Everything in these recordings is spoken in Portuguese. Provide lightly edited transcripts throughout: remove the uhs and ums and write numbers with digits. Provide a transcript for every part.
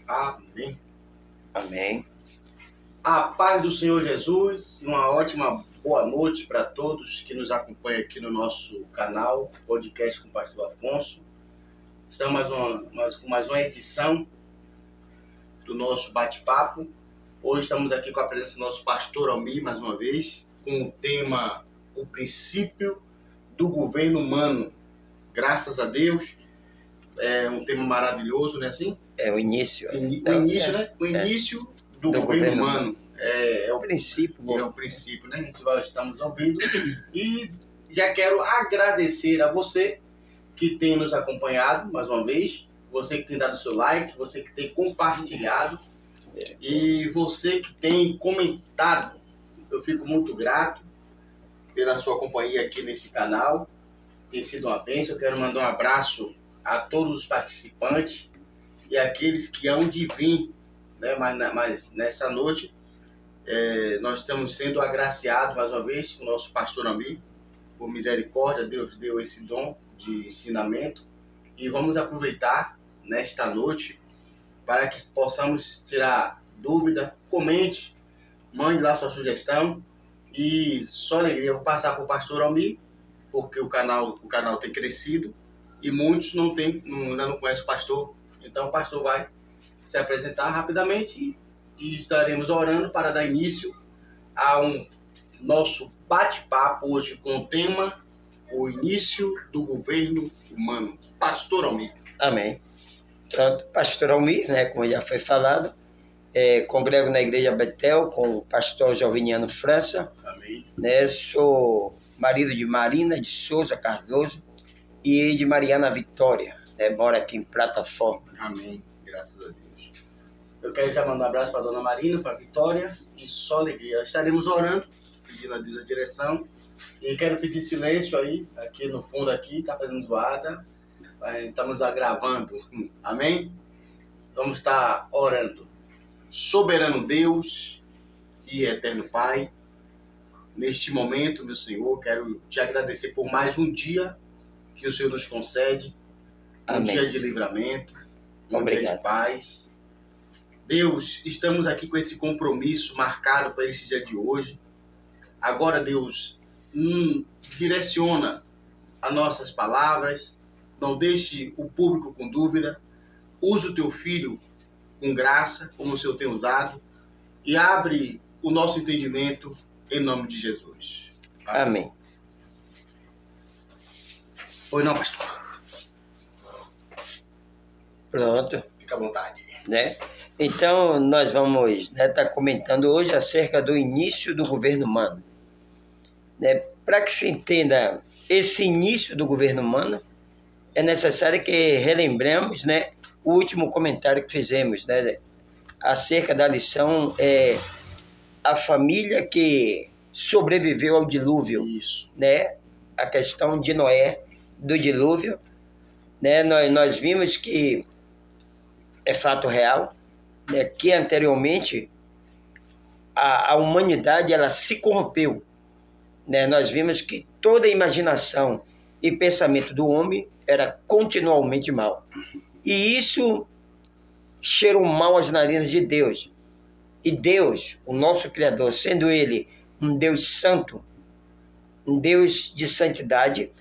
Amém. Amém. A paz do Senhor Jesus e uma ótima boa noite para todos que nos acompanham aqui no nosso canal, podcast com o Pastor Afonso. Estamos com mais uma edição do nosso bate-papo. Hoje estamos aqui com a presença do nosso pastor Almir, mais uma vez, com o tema O Princípio do Governo Humano. Graças a Deus, é um tema maravilhoso, não é assim? É o início. O início, né? O início do governo humano. É o princípio. É o princípio, né? Estamos ouvindo. E já quero agradecer a você que tem nos acompanhado, mais uma vez. Você que tem dado seu like, você que tem compartilhado e você que tem comentado. Eu fico muito grato pela sua companhia aqui nesse canal. Tem sido uma bênção. Eu quero mandar um abraço a todos os participantes e aqueles que hão de vir, né? Mas nessa noite nós estamos sendo agraciados mais uma vez com o nosso pastor Almir. Por misericórdia, Deus deu esse dom de ensinamento e vamos aproveitar nesta noite para que possamos tirar dúvida. Comente, mande lá sua sugestão e só alegria. Eu vou passar para o pastor Almir, porque o canal tem crescido e muitos ainda não conhecem o pastor. Então o pastor vai se apresentar rapidamente e estaremos orando para dar início a nosso bate-papo hoje com o tema O Início do Governo Humano. Pastor Almir. Amém. Pronto, pastor Almir, né, como já foi falado, congrego na Igreja Betel com o pastor Joviniano França. Amém. Né, sou marido de Marina de Souza Cardoso e de Mariana Vitória, né, moro aqui em Plataforma. Amém. Graças a Deus. Eu quero já mandar um abraço para a dona Marina, para a Vitória e só alegria. Estaremos orando, pedindo a Deus a direção. E quero pedir silêncio aí, aqui no fundo aqui, está fazendo zoada. Estamos gravando. Amém? Vamos estar orando. Soberano Deus e eterno Pai, neste momento, meu Senhor, quero te agradecer por mais um dia que o Senhor nos concede. Um Amém. dia de livramento, um Obrigado. dia de paz. Deus, estamos aqui com esse compromisso marcado para esse dia de hoje. Agora, Deus, direciona as nossas palavras, não deixe o público com dúvida, use o teu filho com graça, como o Senhor tem usado, e abre o nosso entendimento em nome de Jesus. Amém. Oi, não, pastor. Pronto. Fica à vontade. Né? Então, nós vamos estar comentando hoje acerca do início do governo humano. Né? Para que se entenda esse início do governo humano, é necessário que relembremos, né, o último comentário que fizemos, né, acerca da lição a família que sobreviveu ao dilúvio. Isso. Né? A questão de Noé, do dilúvio. Né? Nós vimos que é fato real, né, que anteriormente a humanidade ela se corrompeu. Né? Nós vimos que toda a imaginação e pensamento do homem era continuamente mal. E isso cheirou mal às narinas de Deus. E Deus, o nosso Criador, sendo Ele um Deus santo, um Deus de santidade,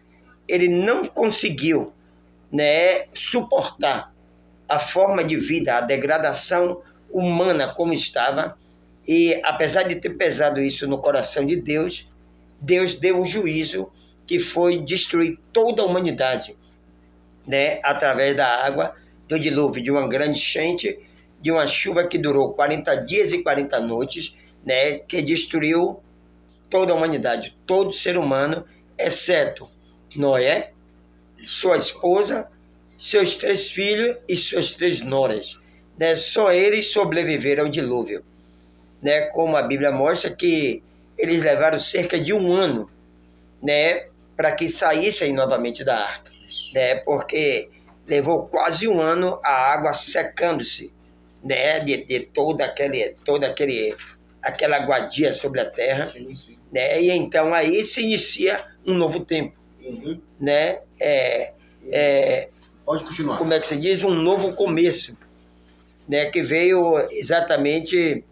Ele não conseguiu, né, suportar a forma de vida, a degradação humana como estava, e apesar de ter pesado isso no coração de Deus, Deus deu um juízo que foi destruir toda a humanidade, né, através da água do dilúvio, de uma grande enchente, de uma chuva que durou 40 dias e 40 noites, né, que destruiu toda a humanidade, todo ser humano, exceto Noé, sua esposa, seus 3 filhos e suas 3 noras. Né? Só eles sobreviveram ao dilúvio. Né? Como a Bíblia mostra que eles levaram cerca de 1 ano, né, para que saíssem novamente da arca. Né? Porque levou quase 1 ano a água secando-se, né, de toda aquela aguadia sobre a terra. Sim, sim. Né? E então aí se inicia um novo tempo. Uhum. Né? Pode continuar. Como é que se diz? Um novo começo. né, que veio exatamente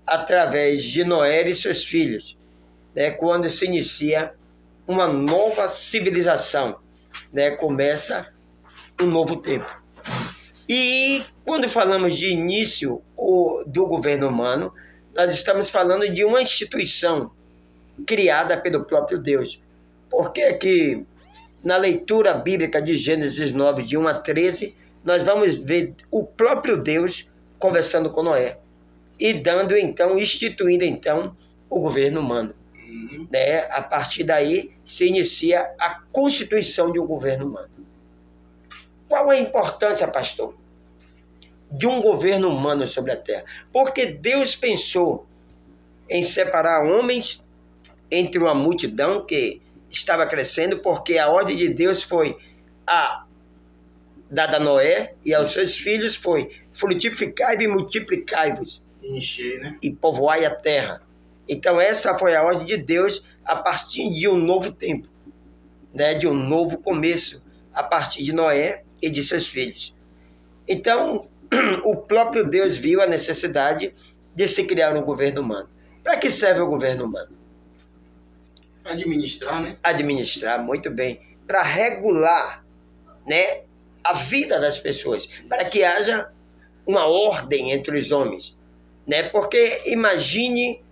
através de Noé e seus filhos, né, quando se inicia uma nova civilização, né, começa um novo tempo. E quando falamos de início do governo humano, nós estamos falando de uma instituição criada pelo próprio Deus. Porque aqui, na leitura bíblica de Gênesis 9, de 1 a 13, nós vamos ver o próprio Deus conversando com Noé e dando, então, instituindo, então, o governo humano. Né? A partir daí, se inicia a constituição de um governo humano. Qual a importância, pastor, de um governo humano sobre a terra? Porque Deus pensou em separar homens entre uma multidão que estava crescendo, porque a ordem de Deus foi dada a Noé e aos seus filhos foi: frutificai e multiplicai-vos, encher, né? E povoai a terra. Então essa foi a ordem de Deus a partir de um novo tempo, né? De um novo começo, a partir de Noé e de seus filhos. Então o próprio Deus viu a necessidade de se criar um governo humano. Para que serve o governo humano? Administrar, né? Administrar, muito bem. Para regular, né, a vida das pessoas. Para que haja uma ordem entre os homens. Né? Porque imagine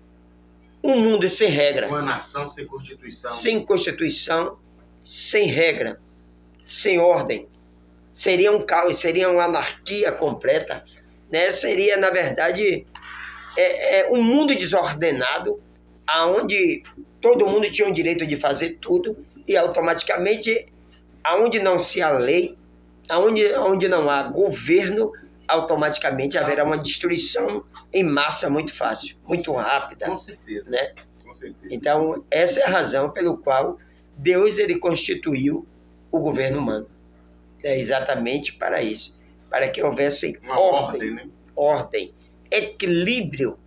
um mundo sem regra. Uma nação sem constituição. Sem constituição, sem regra, sem ordem. Seria um caos, seria uma anarquia completa. Né? Seria, na verdade, um mundo desordenado, onde todo mundo tinha o direito de fazer tudo e automaticamente, aonde não se há lei, onde não há governo, automaticamente haverá uma destruição em massa muito fácil, muito rápida. Com certeza. Né? Com certeza. Então, essa é a razão pelo qual Deus ele constituiu o governo humano. É exatamente para isso. Para que houvesse uma ordem, né? Ordem, equilíbrio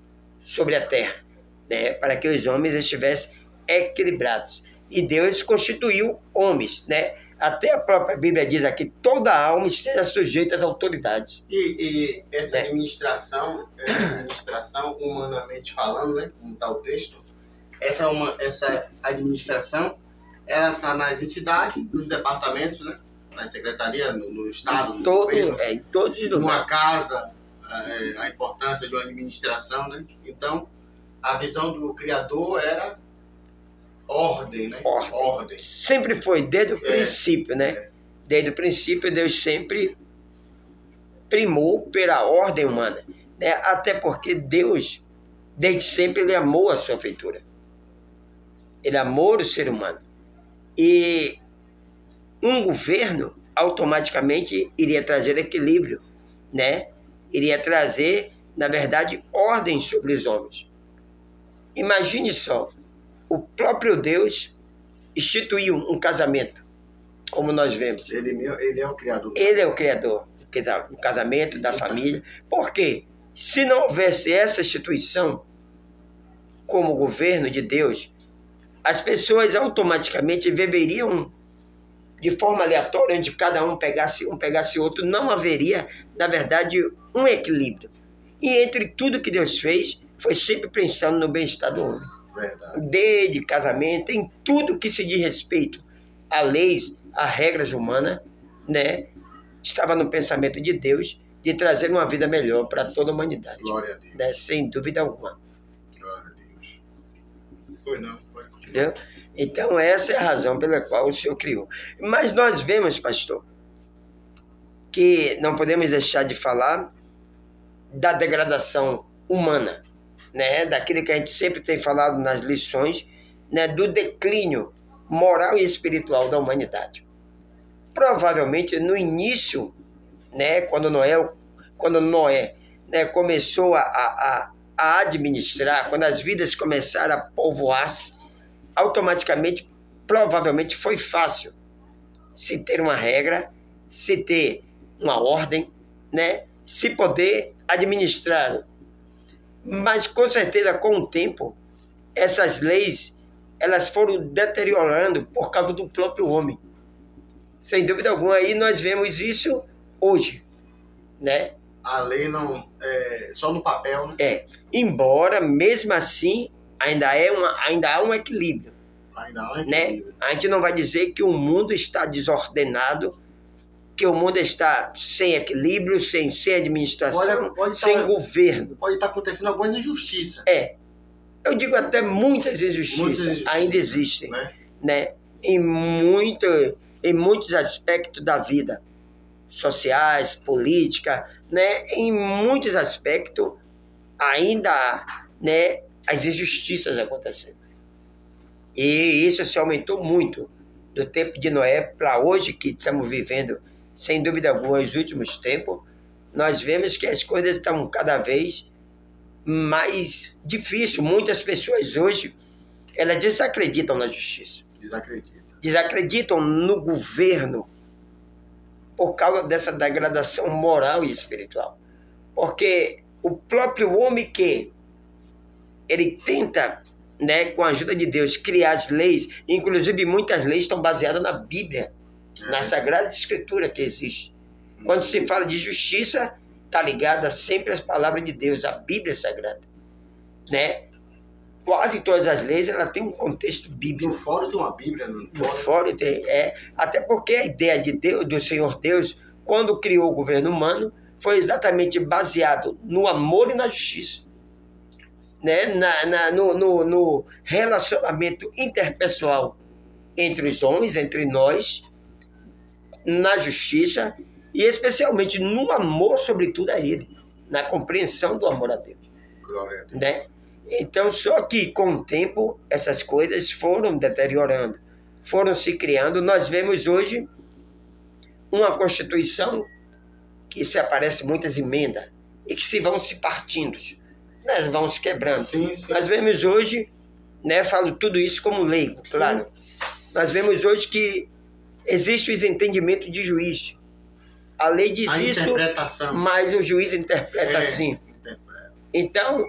sobre a terra. Né? Para que os homens estivessem equilibrados. E Deus constituiu homens, né? Até a própria Bíblia diz aqui: toda alma esteja sujeita às autoridades. E essa administração, humanamente falando, né? Como está o texto, essa administração, ela está nas entidades, nos departamentos, né? Na secretaria, no estado, no governo, em todos os numa lugares. casa, a importância de uma administração, né? Então, a visão do Criador era ordem, né? Ordem. Sempre foi, desde o princípio, né? Desde o princípio, Deus sempre primou pela ordem humana. Né? Até porque Deus, desde sempre, ele amou a sua feitura. Ele amou o ser humano. E um governo, automaticamente, iria trazer equilíbrio, né? Iria trazer, na verdade, ordem sobre os homens. Imagine só, o próprio Deus instituiu um casamento, como nós vemos. Ele é o Criador. Ele é o Criador do casamento, da família. Por quê? Se não houvesse essa instituição como governo de Deus, as pessoas automaticamente viveriam de forma aleatória, onde cada um pegasse outro. Não haveria, na verdade, um equilíbrio. E entre tudo que Deus fez, foi sempre pensando no bem-estar do homem. Verdade. Desde casamento, em tudo que se diz respeito a leis, a regras humanas, né? Estava no pensamento de Deus de trazer uma vida melhor para toda a humanidade. Glória a Deus. Né? Sem dúvida alguma. Glória a Deus. Pois não, pode continuar. Entendeu? Então, essa é a razão pela qual o Senhor criou. Mas nós vemos, pastor, que não podemos deixar de falar da degradação humana, né? Daquilo que a gente sempre tem falado nas lições, né? Do declínio moral e espiritual da humanidade. Provavelmente, no início, né? Quando Noé né? Começou a administrar, quando as vidas começaram a povoar-se, automaticamente, provavelmente foi fácil se ter uma regra, se ter uma ordem, né? Se poder administrar. Mas, com certeza, com o tempo, essas leis elas foram deteriorando por causa do próprio homem. Sem dúvida alguma, aí nós vemos isso hoje, né? A lei não é só no papel, né? Embora, mesmo assim, ainda há um equilíbrio. Ainda há um Né? equilíbrio. A gente não vai dizer que o mundo está desordenado, que o mundo está sem equilíbrio, sem administração, sem governo. Pode estar acontecendo algumas injustiças. Eu digo até muitas injustiças ainda existem, né? Em muitos aspectos da vida, sociais, política, né? Em muitos aspectos ainda há, né, as injustiças acontecendo. E isso se aumentou muito do tempo de Noé para hoje, que estamos vivendo, sem dúvida alguma, os últimos tempos. Nós vemos que as coisas estão cada vez mais difíceis. Muitas pessoas hoje, elas desacreditam na justiça. Desacreditam no governo por causa dessa degradação moral e espiritual. Porque o próprio homem que ele tenta, né, com a ajuda de Deus, criar as leis, inclusive muitas leis estão baseadas na Bíblia, na Sagrada Escritura que existe. Quando se fala de justiça, está ligada sempre às palavras de Deus, a Bíblia Sagrada. Né? Quase todas as leis ela tem um contexto bíblico. No fórum de uma Bíblia, no fórum tem, até porque a ideia de Deus, do Senhor Deus, quando criou o governo humano, foi exatamente baseado no amor e na justiça. Né? No relacionamento interpessoal entre os homens, entre nós, na justiça e especialmente no amor, sobretudo, a Ele, na compreensão do amor a Deus. Glória a Deus. Né? Então, só que com o tempo, essas coisas foram deteriorando, foram se criando. Nós vemos hoje uma Constituição que se aparece muitas emendas e que se vão se partindo, nós vamos se quebrando. Sim. Nós vemos hoje, né, falo tudo isso como leigo, claro. Sim. Nós vemos hoje que existe o entendimento de juiz. A lei diz isso, mas o juiz interpreta assim. Então,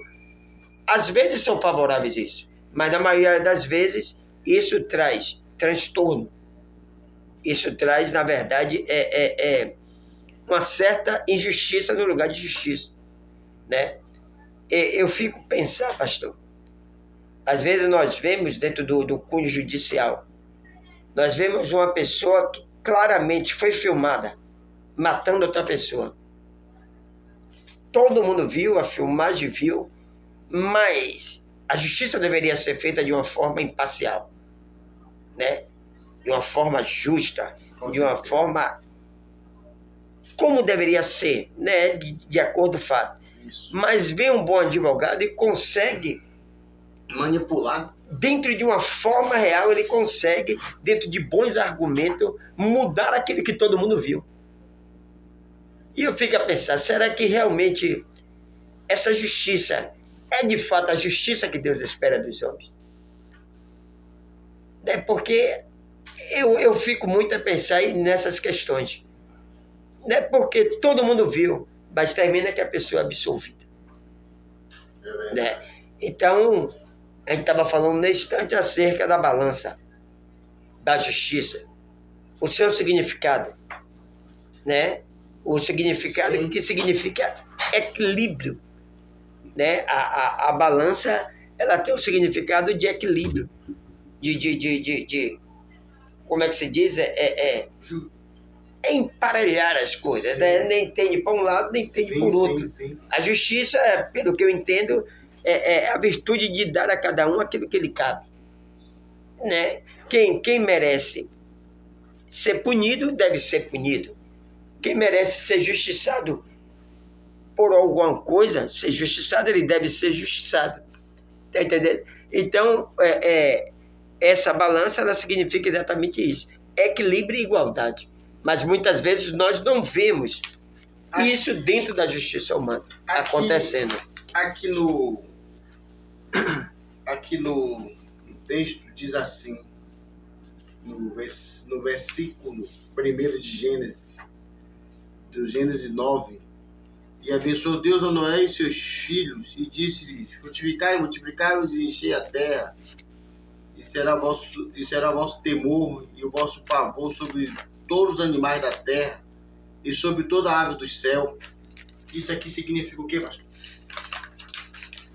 às vezes são favoráveis a isso, mas na maioria das vezes isso traz transtorno. Isso traz, na verdade, uma certa injustiça no lugar de justiça. Né? Eu fico pensando, pastor, às vezes nós vemos dentro do cunho judicial, nós vemos uma pessoa que claramente foi filmada matando outra pessoa. Todo mundo viu, a filmagem viu, mas a justiça deveria ser feita de uma forma imparcial, né? De uma forma justa, de uma forma como deveria ser, né? De acordo com o fato. Isso. Mas vem um bom advogado e consegue manipular. Dentro de uma forma real, ele consegue, dentro de bons argumentos, mudar aquilo que todo mundo viu. E eu fico a pensar, será que realmente essa justiça é de fato a justiça que Deus espera dos homens? Porque eu fico muito a pensar nessas questões. Não é porque todo mundo viu, mas termina que a pessoa é absolvida. Né? Então, a gente estava falando nesse instante acerca da balança, da justiça, o seu significado, né? O significado Sim. que significa equilíbrio, né? A balança, ela tem o significado de equilíbrio, de como é que se diz? Emparelhar as coisas, né? Nem tem para um lado, nem tem por outro. Sim. A justiça, pelo que eu entendo, é a virtude de dar a cada um aquilo que lhe cabe. Né? Quem merece ser punido, deve ser punido. Quem merece ser justiçado por alguma coisa, ser justiçado, ele deve ser justiçado. Tá entendendo? Então, essa balança, ela significa exatamente isso. Equilíbrio e igualdade. Mas muitas vezes nós não vemos isso dentro da justiça humana acontecendo. Aqui no texto diz assim, no versículo 1 de Gênesis, do Gênesis 9, e abençoou Deus a Noé e seus filhos, e disse-lhes, frutificai, multiplicai-vos e enchei a terra, e será vosso temor e o vosso pavor sobre todos os animais da terra, e sobre toda a ave do céu, isso aqui significa o quê, pastor?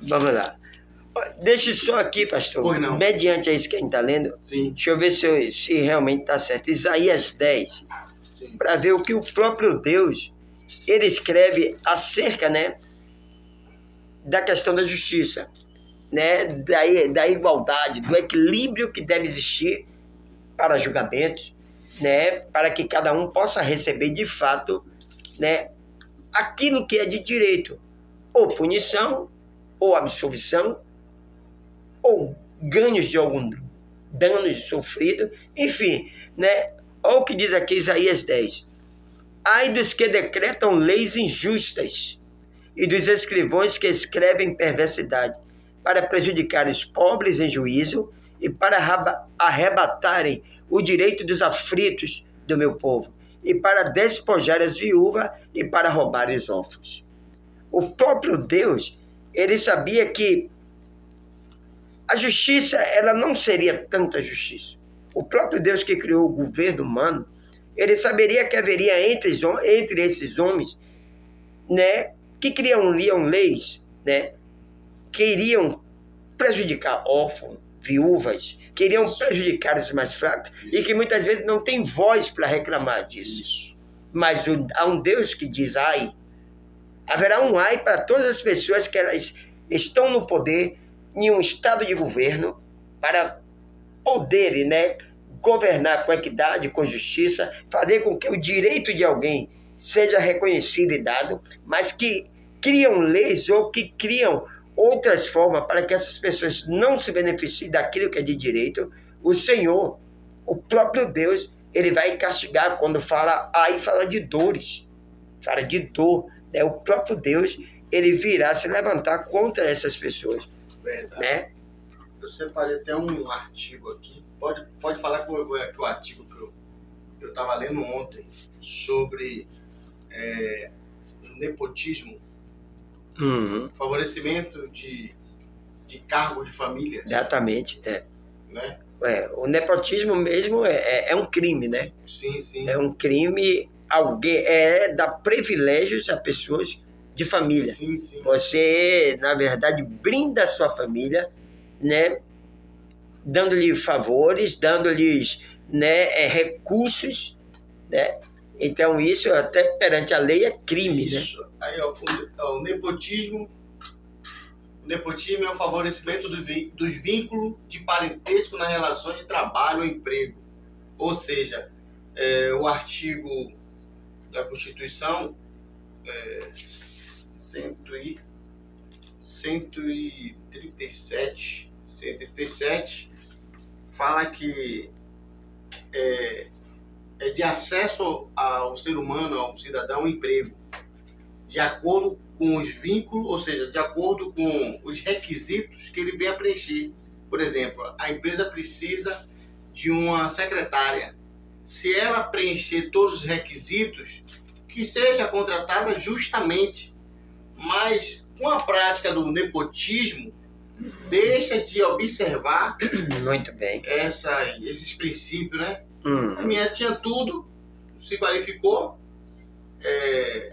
Vamos lá. Deixa só aqui, pastor, Pois não. mediante a isso que a gente está lendo, Sim. deixa eu ver se realmente está certo. Isaías 10, Sim. para ver o que o próprio Deus, ele escreve acerca, né, da questão da justiça, né, da igualdade, do equilíbrio que deve existir para julgamentos, né, para que cada um possa receber de fato, né, aquilo que é de direito, ou punição, ou absolvição, ou ganhos de algum danos sofridos, enfim, né? Olha o que diz aqui Isaías 10. Ai dos que decretam leis injustas e dos escrivãos que escrevem perversidade, para prejudicar os pobres em juízo e para arrebatarem o direito dos aflitos do meu povo, e para despojar as viúvas e para roubar os órfãos. O próprio Deus, ele sabia que a justiça, ela não seria tanta justiça. O próprio Deus que criou o governo humano, ele saberia que haveria entre esses homens, né, que criam leis, né, que iriam prejudicar órfãos, viúvas, que iriam prejudicar os mais fracos, e que muitas vezes não tem voz para reclamar disso. Mas há um Deus que diz ai. Haverá um ai para todas as pessoas que elas estão no poder, em um estado de governo, para poderem, né, governar com equidade, com justiça, fazer com que o direito de alguém seja reconhecido e dado, mas que criam leis ou que criam outras formas para que essas pessoas não se beneficiem daquilo que é de direito. O Senhor, o próprio Deus, ele vai castigar. Quando fala ai, fala de dores, fala de dor, né? O próprio Deus, ele virá se levantar contra essas pessoas. Verdade. Né? Eu separei até um artigo aqui. Pode falar que o artigo que eu estava lendo ontem sobre nepotismo, favorecimento de cargo de família. Exatamente. Né? O nepotismo mesmo é um crime, né? Sim, sim. É um crime, dá privilégios a pessoas de família. Sim, sim. Você, na verdade, brinda a sua família, né, dando-lhe favores, dando-lhes, né, recursos, né? Então isso até perante a lei é crime, isso. Né? Aí, o nepotismo é o favorecimento dos vínculos de parentesco na relação de trabalho ou emprego. Ou seja, o artigo da Constituição 137 fala que é de acesso ao ser humano, ao cidadão, ao emprego, de acordo com os vínculos, ou seja, de acordo com os requisitos que ele venha preencher. Por exemplo, a empresa precisa de uma secretária. Se ela preencher todos os requisitos, que seja contratada justamente. Mas com a prática do nepotismo, deixa de observar muito bem esses princípios, né? A minha tinha tudo, se qualificou,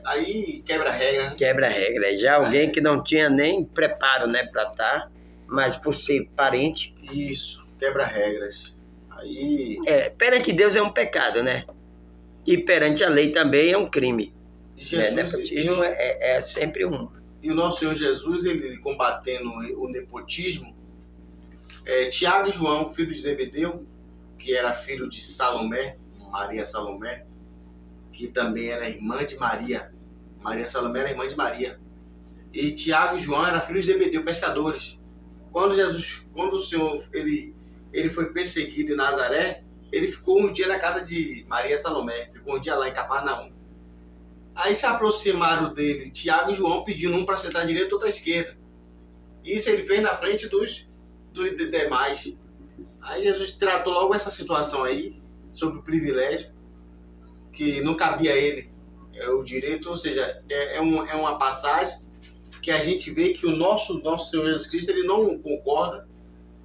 aí quebra a regra. Né? Quebra a regra. Já alguém que não tinha nem preparo, né, para estar, mas por ser parente. Isso, quebra regras. Aí... perante Deus é um pecado, né? E perante a lei também é um crime. Jesus, nepotismo é sempre um. E o nosso Senhor Jesus, ele combatendo o nepotismo, Tiago e João, filho de Zebedeu, que era filho de Salomé, Maria Salomé, que também era irmã de Maria. Maria Salomé era irmã de Maria. E Tiago e João eram filhos de Zebedeu, pescadores. Quando o Senhor ele foi perseguido em Nazaré, ele ficou um dia na casa de Maria Salomé, ficou um dia lá em Cafarnaum. Aí se aproximaram dele, Tiago e João, pedindo um para sentar à direita e outro à esquerda. Isso ele fez na frente dos demais. Aí Jesus tratou logo essa situação aí, sobre o privilégio, que não cabia a ele. O direito, ou seja, é uma passagem que a gente vê que o nosso Senhor Jesus Cristo, ele não concorda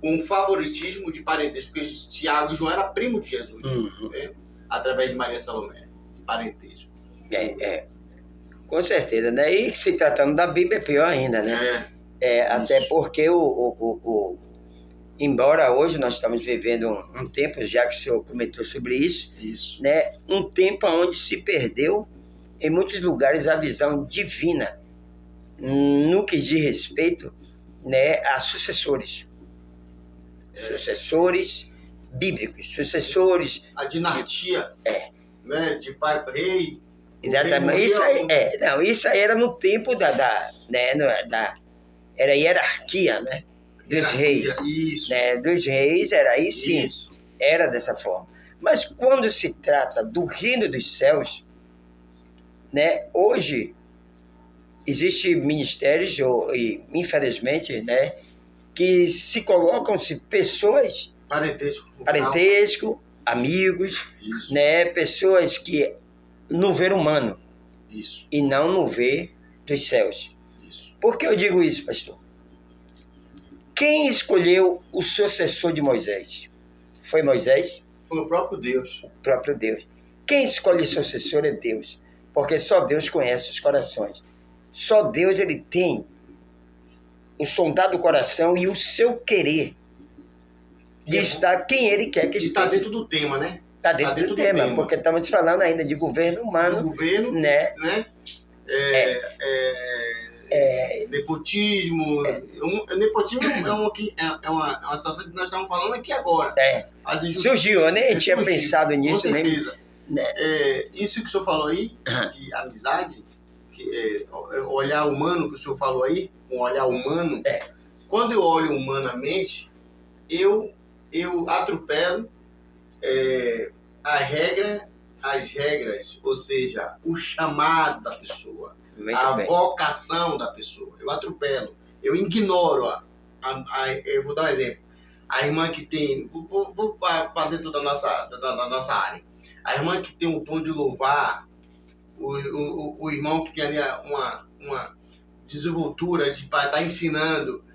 com o favoritismo de parentesco, porque Tiago e João eram primo de Jesus, né? Através de Maria Salomé, parentesco. Com certeza, né? E se tratando da Bíblia é pior ainda, né? Até porque embora hoje nós estamos vivendo um tempo, já que o senhor comentou sobre isso, né? Um tempo onde se perdeu em muitos lugares a visão divina no que diz respeito, né, a sucessores bíblicos, sucessores. A dinastia, né, de pai para rei. Exatamente. Isso aí era no tempo era a hierarquia, né? Dos reis. Isso. Né? Dos reis era aí sim. Isso. Era dessa forma. Mas quando se trata do reino dos céus, né? Hoje existem ministérios, e infelizmente, né? Que se colocam-se pessoas, parentesco, amigos, né? Pessoas que no ver humano e não no ver dos céus. Por que eu digo isso, pastor? Quem escolheu o sucessor de Moisés? Foi Moisés? Foi o próprio Deus. O próprio Deus. Quem escolhe o sucessor é Deus, porque só Deus conhece os corações. Só Deus ele tem o sondar do coração e o seu querer de estar quem ele quer que esteja. Está dentro do tema, né? Está dentro do tema, porque estamos falando ainda de governo humano. Do governo, né? Nepotismo. Nepotismo é uma situação que nós estamos falando aqui agora. Surgiu, eu nem tinha pensado nisso. Com certeza. Né? Isso que o senhor falou aí, de amizade, olhar humano que o senhor falou aí, um olhar humano, quando eu olho humanamente, eu atropelo as regras, ou seja, o chamado da pessoa, vocação da pessoa. Eu atropelo, eu ignoro. Eu vou dar um exemplo. A irmã que tem... Vou para dentro da nossa área. A irmã que tem um tom de louvar, o irmão que tem ali uma desenvoltura de estar ensinando.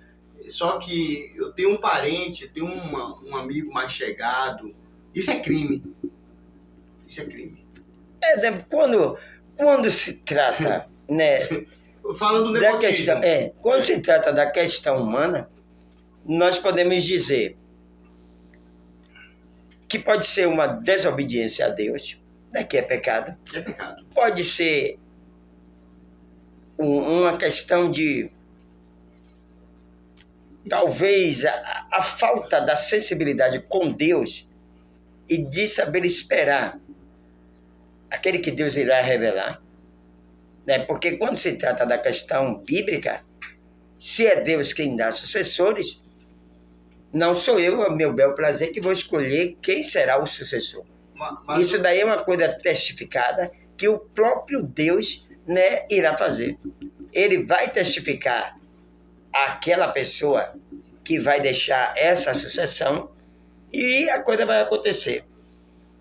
Só que eu tenho um parente, tenho um amigo mais chegado. Isso é crime. Isso é crime. Quando se trata, né, falando da questão, quando se trata da questão humana, nós podemos dizer que pode ser uma desobediência a Deus, né, que é pecado. É pecado. Pode ser uma questão de talvez a falta da sensibilidade com Deus e de saber esperar aquele que Deus irá revelar. Né? Porque quando se trata da questão bíblica, se é Deus quem dá sucessores, não sou eu, a meu bel prazer, que vou escolher quem será o sucessor. Isso daí é uma coisa testificada que o próprio Deus, né, irá fazer. Ele vai testificar aquela pessoa que vai deixar essa sucessão e a coisa vai acontecer.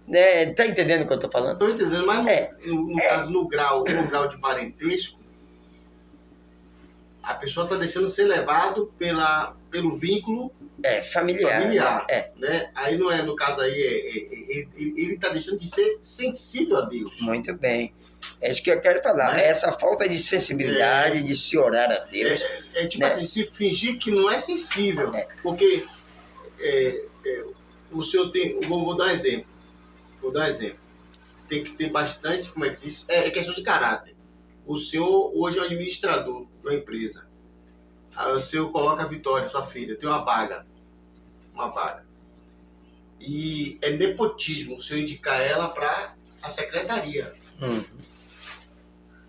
Né? Tá entendendo o que eu estou falando? Estou entendendo, mas no caso, no grau de parentesco, a pessoa está deixando ser levado pelo vínculo familiar. Né? Aí não é, no caso aí, ele está deixando de ser sensível a Deus. Muito bem. É isso que eu quero falar. Né? Essa falta de sensibilidade, de se orar a Deus. Tipo assim, se fingir que não é sensível. Porque o senhor tem... Vou dar um exemplo. Tem que ter bastante, como é que diz? É questão de caráter. O senhor hoje é o administrador de uma empresa. Aí o senhor coloca a Vitória, sua filha, tem uma vaga. E é nepotismo o senhor indicar ela para a secretaria.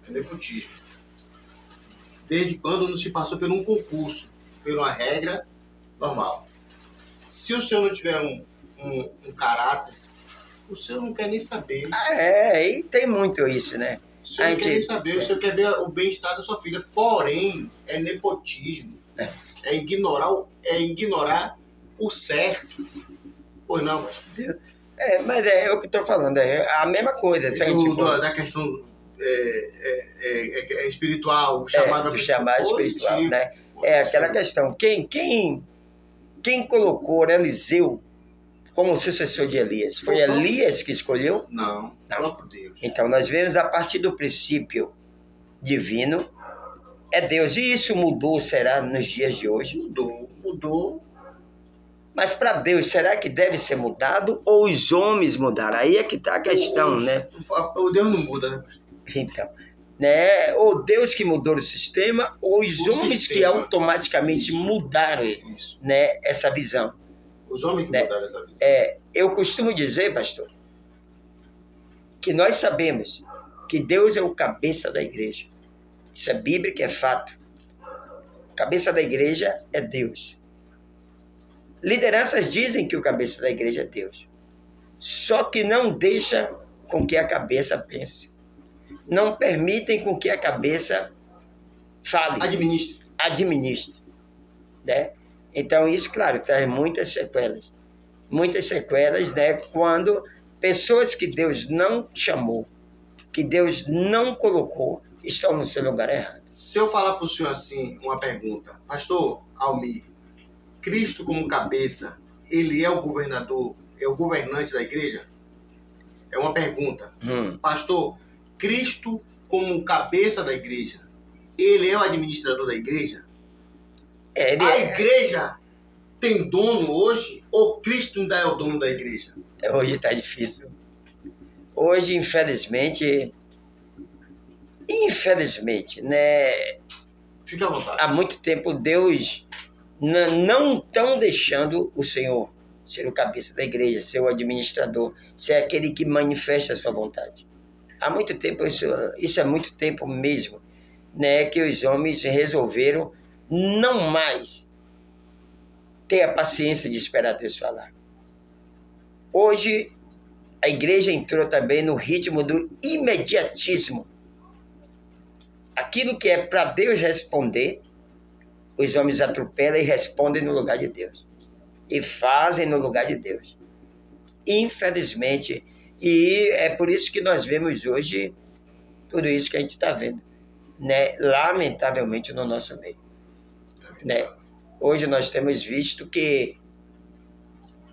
É nepotismo. Desde quando não se passou por um concurso, por uma regra normal. Se o senhor não tiver um caráter, o senhor não quer nem saber. E tem muito isso, né? O senhor não quer nem saber, o senhor quer ver o bem-estar da sua filha. Porém, é nepotismo. É ignorar o certo. Pois não, mas é o que eu estou falando, é a mesma coisa. Da questão espiritual, o chamado espiritual, né? É aquela questão. Quem colocou Eliseu como sucessor de Elias? Foi Elias que escolheu? Não, próprio Deus. Então nós vemos a partir do princípio divino é Deus. E isso mudou, será, nos dias de hoje? Mudou. Mas para Deus, será que deve ser mudado ou os homens mudaram? Aí é que está a questão, né? O Deus não muda, né? Então, né? Ou Deus que mudou o sistema, ou os homens que automaticamente mudaram, né, essa visão. Os homens que mudaram essa visão. Eu costumo dizer, pastor, que nós sabemos que Deus é o cabeça da igreja. Isso é bíblico, é fato. Cabeça da igreja é Deus. Lideranças dizem que o cabeça da igreja é Deus. Só que não deixa com que a cabeça pense. Não permitem com que a cabeça fale. Administre. Né? Então isso, claro, traz muitas sequelas. Muitas sequelas, né? Quando pessoas que Deus não chamou, que Deus não colocou, estão no seu lugar errado. Se eu falar para o senhor assim, uma pergunta. Pastor Almir, Cristo como cabeça, ele é o governador, é o governante da igreja? É uma pergunta. Pastor, Cristo como cabeça da igreja, ele é o administrador da igreja? A igreja tem dono hoje ou Cristo ainda é o dono da igreja? Hoje está difícil. Hoje, infelizmente, né? Fique à vontade. Há muito tempo Deus não estão deixando o Senhor ser o cabeça da igreja, ser o administrador, ser aquele que manifesta a sua vontade. Há muito tempo, isso é muito tempo mesmo, né, que os homens resolveram não mais ter a paciência de esperar Deus falar. Hoje, a igreja entrou também no ritmo do imediatismo. Aquilo que é para Deus responder, os homens atropelam e respondem no lugar de Deus. E fazem no lugar de Deus. Infelizmente, e é por isso que nós vemos hoje tudo isso que a gente está vendo, né? Lamentavelmente no nosso meio. Né? Hoje nós temos visto que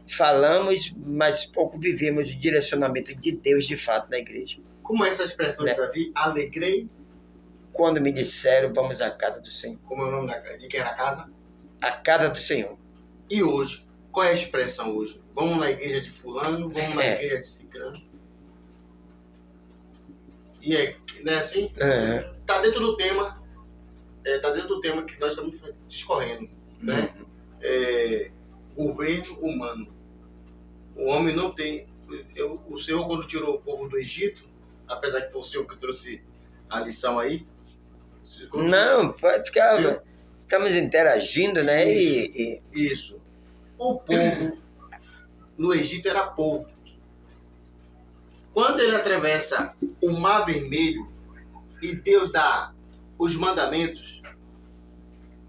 falamos, mas pouco vivemos o direcionamento de Deus de fato na igreja. Como é essa expressão, né? De Davi? Alegrei quando me disseram, vamos à casa do Senhor. Como é o nome de quem era a casa? A casa do Senhor. E hoje? Qual é a expressão hoje? Vamos na igreja de fulano, vamos na igreja de cicrano. E é, não é assim? Tá dentro do tema. Tá dentro do tema que nós estamos discorrendo. Né? Governo humano. O homem não tem... O Senhor, quando tirou o povo do Egito, apesar que foi o Senhor que trouxe a lição aí. Não, pode ficar. Estamos interagindo, né? Isso. O povo no Egito era povo. Quando ele atravessa o Mar Vermelho e Deus dá os mandamentos,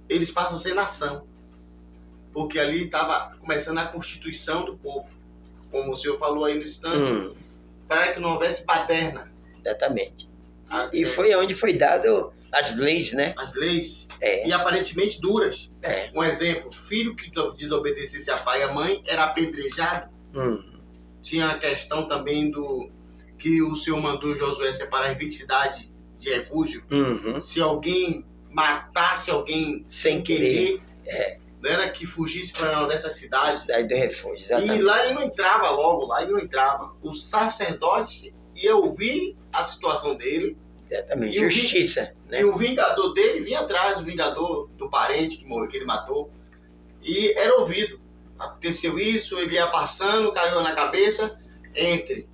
eles passam a ser nação. Porque ali estava começando a constituição do povo. Como o senhor falou aí no instante, para que não houvesse baderna. Exatamente. E foi onde foi dado as leis, né? As leis. E aparentemente duras. Um exemplo, filho que desobedecesse a pai e a mãe era apedrejado. Tinha a questão também do que o Senhor mandou Josué separar 20 cidades de refúgio. Se alguém matasse alguém sem querer, não era que fugisse para uma dessas cidades. Cidade do refúgio, exatamente. E lá ele não entrava logo, lá ele não entrava. O sacerdote ia ouvir a situação dele. Exatamente, justiça. Né? E o vingador dele vinha atrás, o vingador do parente que morreu, que ele matou. E era ouvido. Aconteceu isso, ele ia passando, caiu na cabeça, entre.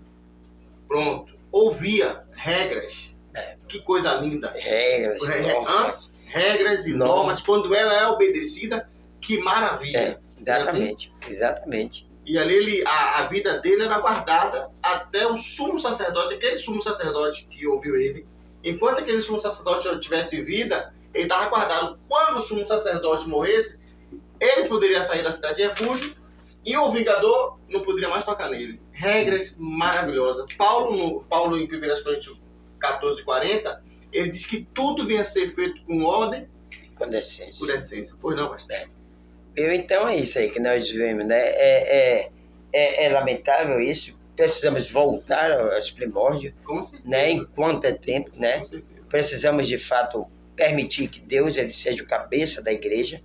Pronto. Ouvia regras. Que coisa linda. Regras e normas. Quando ela é obedecida, que maravilha. Exatamente, exatamente. E ali a vida dele era guardada até o sumo sacerdote, aquele sumo sacerdote que ouviu ele. Enquanto aquele sumo sacerdote tivesse vida, ele estava guardado. Quando o sumo sacerdote morresse, ele poderia sair da cidade de refúgio e o vingador não poderia mais tocar nele. Regras maravilhosas. Paulo em 1 Coríntios 14:40, ele diz que tudo vinha a ser feito com ordem com decência. Com decência. Pois não, pastor? Então é isso aí que nós vivemos, né? É lamentável isso. Precisamos voltar aos primórdios, Com certeza. né? Enquanto é tempo, né? Com certeza. precisamos, de fato, permitir que Deus ele seja o cabeça da igreja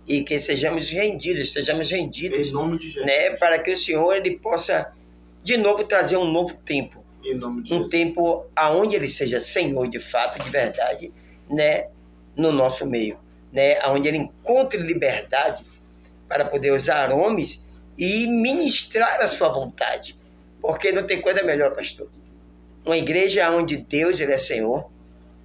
e que sejamos rendidos, Em nome de Jesus. né, para que o Senhor ele possa, de novo, trazer um novo tempo. Em nome de Um Jesus. tempo aonde ele seja Senhor, de fato, de verdade, né, no nosso meio. Né, onde ele encontre liberdade para poder usar homens e ministrar a sua vontade. Porque não tem coisa melhor, pastor. Uma igreja onde Deus ele é Senhor,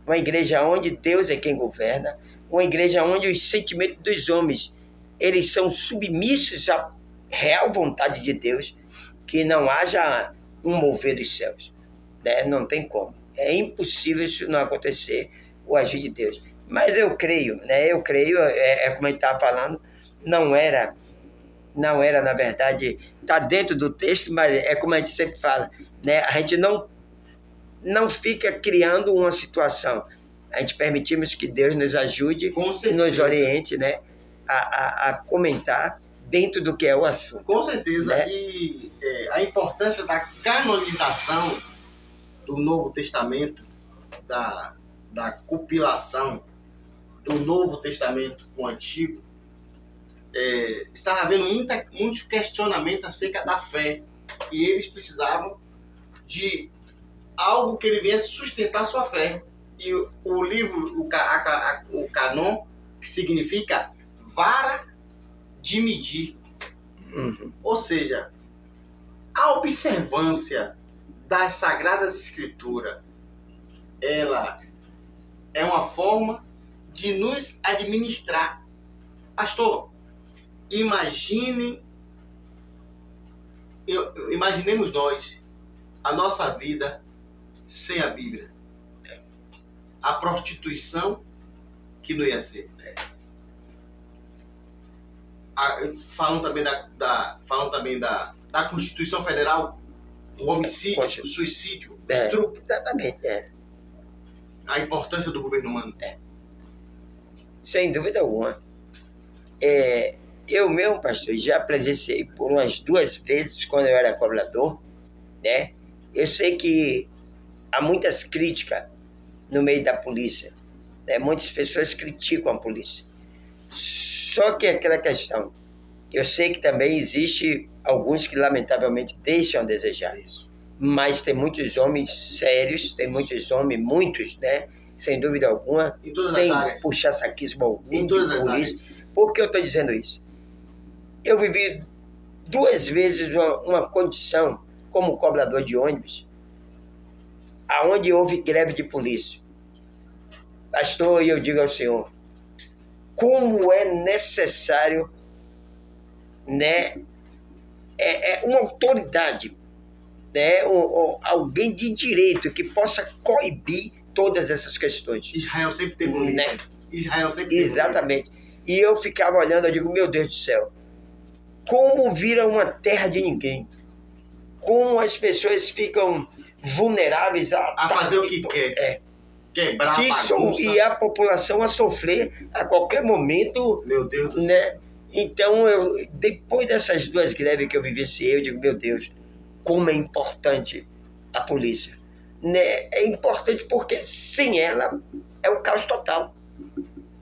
uma igreja onde Deus é quem governa, uma igreja onde os sentimentos dos homens eles são submissos à real vontade de Deus, que não haja um mover dos céus. Né? Não tem como. É impossível isso não acontecer, o agir de Deus. Mas eu creio, né? Como a gente estava falando, não era, na verdade, está dentro do texto, mas é como a gente sempre fala, né? A gente não fica criando uma situação. A gente permitimos que Deus nos ajude e nos oriente, né? A comentar dentro do que é o assunto. Com certeza. Né? E a importância da canonização do Novo Testamento, da compilação do Novo Testamento com o Antigo, estava havendo muitos questionamentos acerca da fé. E eles precisavam de algo que ele viesse sustentar sua fé. E o livro, o canon, que significa vara de medir. Uhum. Ou seja, a observância das Sagradas Escrituras, ela é uma forma de nos administrar. Pastor, imaginemos nós a nossa vida sem a Bíblia. A prostituição que não ia ser. Falam também da Constituição Federal, o homicídio, o suicídio, o estupro. Exatamente, A importância do governo humano. Sem dúvida alguma. Eu mesmo, pastor, já presenciei por umas 2 vezes quando eu era cobrador, né? Eu sei que há muitas críticas no meio da polícia, né? Muitas pessoas criticam a polícia. Só que aquela questão, eu sei que também existe alguns que lamentavelmente deixam a desejar. Isso. Mas tem muitos homens sérios, muitos, né? Sem dúvida alguma, sem puxar saquismo algum. Em todas as áreas. Por que eu estou dizendo isso? Eu vivi 2 vezes uma condição como cobrador de ônibus, aonde houve greve de polícia. Pastor, e eu digo ao senhor, como é necessário, né, uma autoridade, né, alguém de direito que possa coibir todas essas questões. Israel sempre teve um líder. Né? Israel sempre teve Exatamente. E eu ficava olhando, eu digo, meu Deus do céu, como vira uma terra de ninguém? Como as pessoas ficam vulneráveis a fazer o que quer. Quebrar a bagunça. E a população a sofrer a qualquer momento. Meu Deus do céu. Né? Então, depois dessas 2 greves que eu vivenciei, eu digo, meu Deus, como é importante a polícia. Né? É importante porque sem ela é um caos total.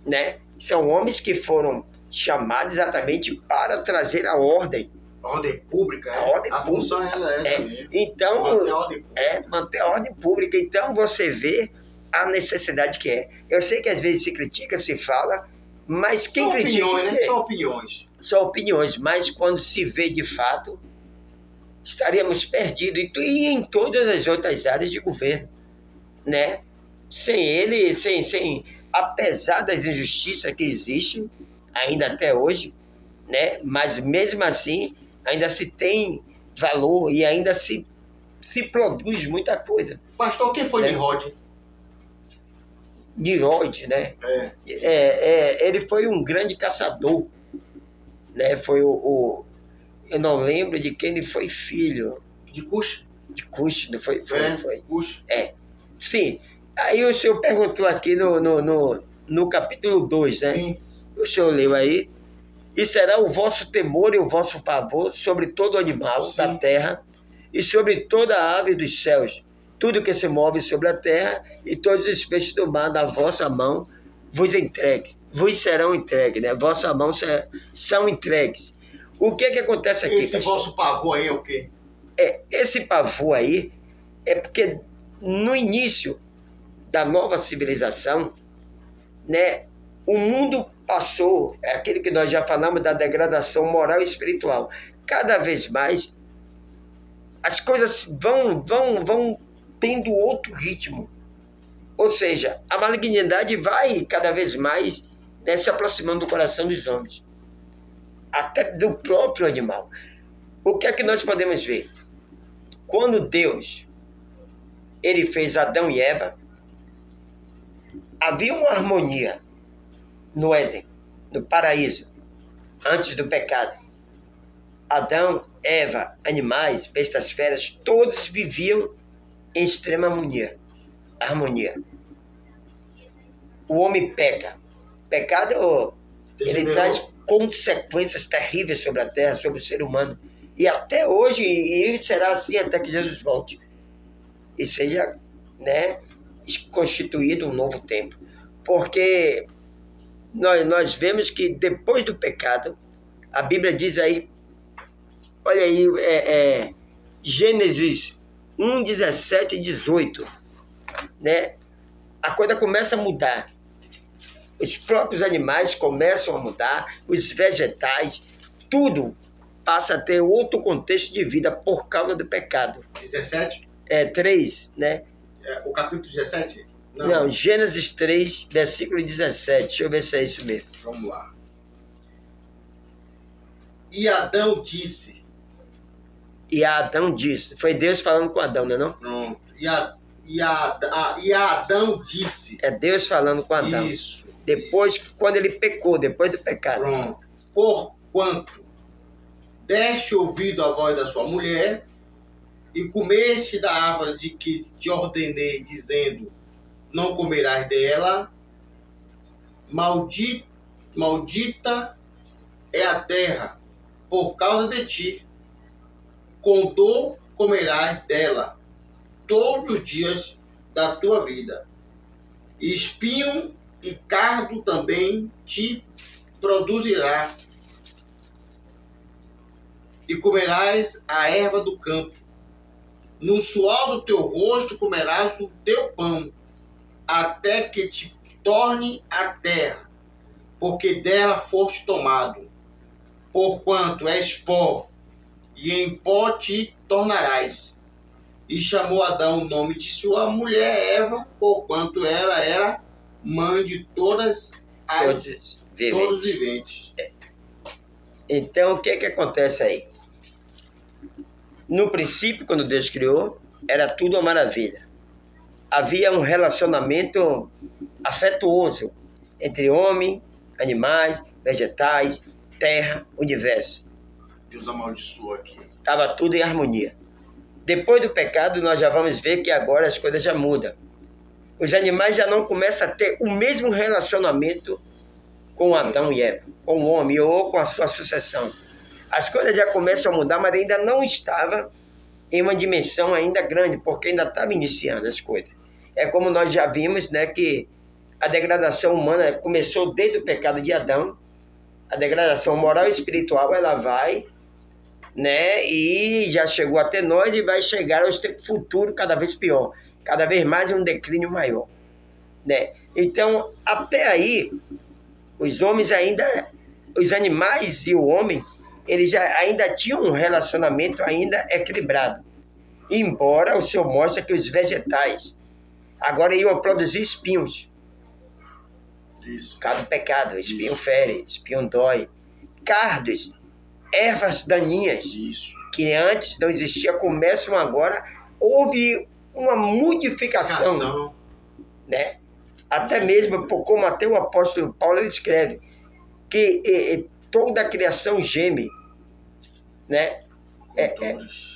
Né? São homens que foram chamados exatamente para trazer a ordem. A ordem pública. A função ela também. Então, manter a ordem pública. Manter a ordem pública. Então, você vê a necessidade que é. Eu sei que às vezes se critica, se fala, mas quem critica... Opiniões, né? São opiniões. São opiniões, mas quando se vê de fato, estaríamos perdidos. E em todas as outras áreas de governo. Né? Sem ele, apesar das injustiças que existem, ainda até hoje, né? Mas mesmo assim, ainda se tem valor e ainda se produz muita coisa. Pastor, quem foi Nimrod? Nimrod, né? Ele foi um grande caçador, né? Foi eu não lembro de quem ele foi filho. De Cush? De Cush, não foi? Foi. Cush. Sim. Aí o senhor perguntou aqui no capítulo 2, né? Sim. O senhor leu aí. E será o vosso temor e o vosso pavor sobre todo animal da terra e sobre toda a ave dos céus, tudo que se move sobre a terra e todos os peixes do mar da vossa mão vos entregue, vos serão entregues, né? Vossa mão são entregues. O que acontece aqui, Esse vosso pavor aí é o quê? Esse pavor aí é porque no início da nova civilização, né, o mundo passou, é aquele que nós já falamos da degradação moral e espiritual. Cada vez mais as coisas vão tendo outro ritmo. Ou seja, a malignidade vai cada vez mais, né, se aproximando do coração dos homens, até do próprio animal. O que é que nós podemos ver? Quando Deus ele fez Adão e Eva, havia uma harmonia no Éden, no paraíso, antes do pecado. Adão, Eva, animais, bestas feras, todos viviam em extrema harmonia. O homem peca. Pecado, ele traz consequências terríveis sobre a terra, sobre o ser humano. E até hoje, e será assim até que Jesus volte. E seja, né, constituído um novo tempo. Porque nós vemos que depois do pecado, a Bíblia diz aí, olha aí, Gênesis 1, 17 e 18, né? A coisa começa a mudar. Os próprios animais começam a mudar, os vegetais, tudo passa a ter outro contexto de vida por causa do pecado. 17? 3, né? O capítulo 17? Não, Gênesis 3, versículo 17. Deixa eu ver se é isso mesmo. Vamos lá. E Adão disse. Foi Deus falando com Adão, não é não? Pronto. E Adão disse. É Deus falando com Adão. Isso. Depois, quando ele pecou, depois do pecado. Pronto. Porquanto deste ouvido à voz da sua mulher e comeste da árvore de que te ordenei, dizendo, não comerás dela, maldita é a terra por causa de ti, com dor comerás dela todos os dias da tua vida. Espinho e cardo também te produzirá, e comerás a erva do campo. No suor do teu rosto comerás o teu pão, até que te torne a terra, porque dela foste tomado. Porquanto és pó, e em pó te tornarás. E chamou Adão o nome de sua mulher Eva, porquanto ela era mãe de todos viventes. Então, o que acontece aí? No princípio, quando Deus criou, era tudo uma maravilha. Havia um relacionamento afetuoso entre homem, animais, vegetais, terra, universo. Deus amaldiçoou aqui. Estava tudo em harmonia. Depois do pecado, nós já vamos ver que agora as coisas já mudam. Os animais já não começam a ter o mesmo relacionamento com Adão e Eva, com o homem ou com a sua sucessão. As coisas já começam a mudar, mas ainda não estava em uma dimensão ainda grande, porque ainda estava iniciando as coisas. É como nós já vimos, né, que a degradação humana começou desde o pecado de Adão. A degradação moral e espiritual, ela vai, né, e já chegou até nós e vai chegar aos tempos futuros cada vez pior, cada vez mais um declínio maior, né? Então, até aí, os animais e o homem, eles já ainda tinham um relacionamento ainda equilibrado. Embora o Senhor mostre que os vegetais agora iam produzir espinhos. Isso. Por causa do pecado, espinho fere, espinho dói. Cardos, ervas daninhas, Isso. que antes não existia, começam agora. Houve uma modificação, né? Até mesmo, como até o apóstolo Paulo ele escreve, que toda a criação geme, né?